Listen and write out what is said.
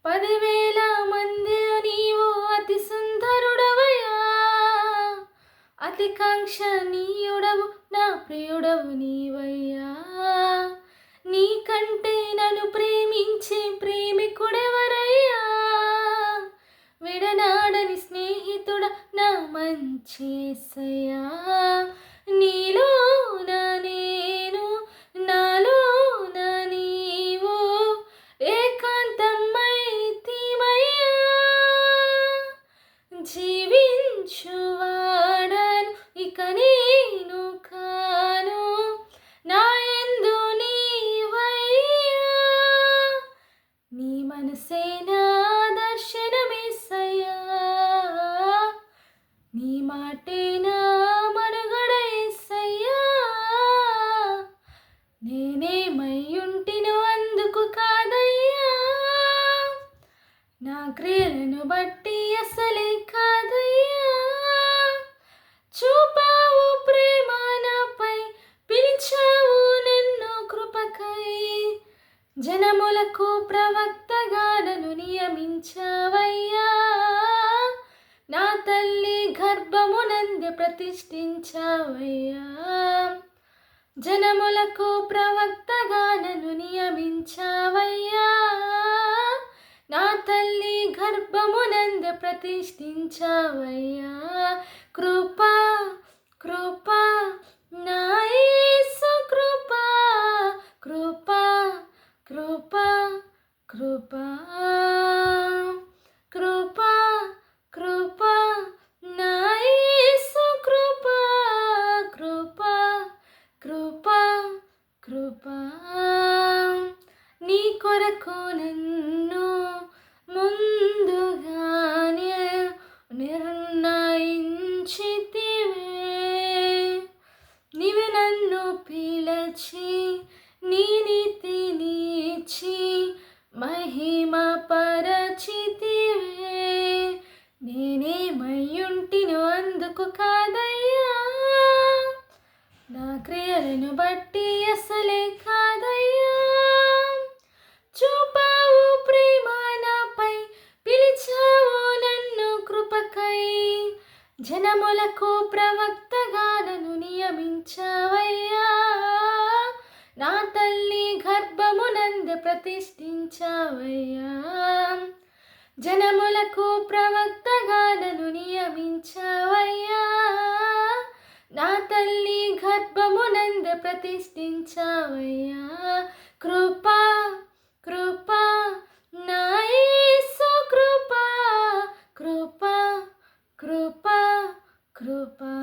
10,000 మందిలో నీవు అతి సుందరుడవయ్యా, అతి కాంక్షణీయుడవు నా ప్రియుడవు నీవయ్యా. నీకంటే నన్ను ప్రేమించే ప్రేమికుడెవరయ్యా, విడనాడని స్నేహితుడ నా మంచి యేసయ్యా. నీలోన నేను నాలోన నీవు ఏకాంతమైతిమయ్యా, జీవించువాడను ఇక నేను కాను, నా యందు నీవయ్యా. నీ మనసే నా దర్శనమేసయ్యా, నీ మాటే నా మనుగడ యేసయ్యా. నేనేమయ్యుంటినో అందుకు కాదయ్యా, నా క్రియలను బట్టి అసలే కాదయ్యా. చూపావు ప్రేమ నాపై, పిలిచావు నన్ను కృపకై, జనములకు ప్రవక్తగా నన్ను నియమించావయ్యా. నా తల్లి గర్భమునందు ప్రతిష్ఠించావయ్యా, జనములకు ప్రవక్తగా నన్ను నియమించావయ్యా. నా తల్లి గర్భమునందు ప్రతిష్ఠించావయ్యా. కృపా కృపా నా యేసు కృపా, కృపా కృపా కృపా, కృపా కృపా నా యేసు కృపా, కృపా కృపా కృపా. నీ కొరకు నన్ను ముందుగానే నిర్ణయించితివే, నీవే నన్ను పిలచి నీ నీతినిచ్చి మహిమ పరచితివే. నేనేమయ్యుంటినో అందుకు కాదయ్యా, నా క్రియలను బట్టి అసలే కాదయ్యా. చూపావు ప్రేమ నాపై, పిలిచావు నన్ను కృపకై, జనములకు ప్రవక్తగా నన్ను నియమించావయ్యా. నా తల్లి గర్భమునందు ప్రతిష్ఠించావయ్యా, జనములకు ప్రవక్తగా నన్ను నియమించావయ్యా. నా తల్లి గర్భమునందు ప్రతిష్ఠించావయ్యా. కృపా కృపా నా యేసు కృపా, కృపా కృపా కృపా.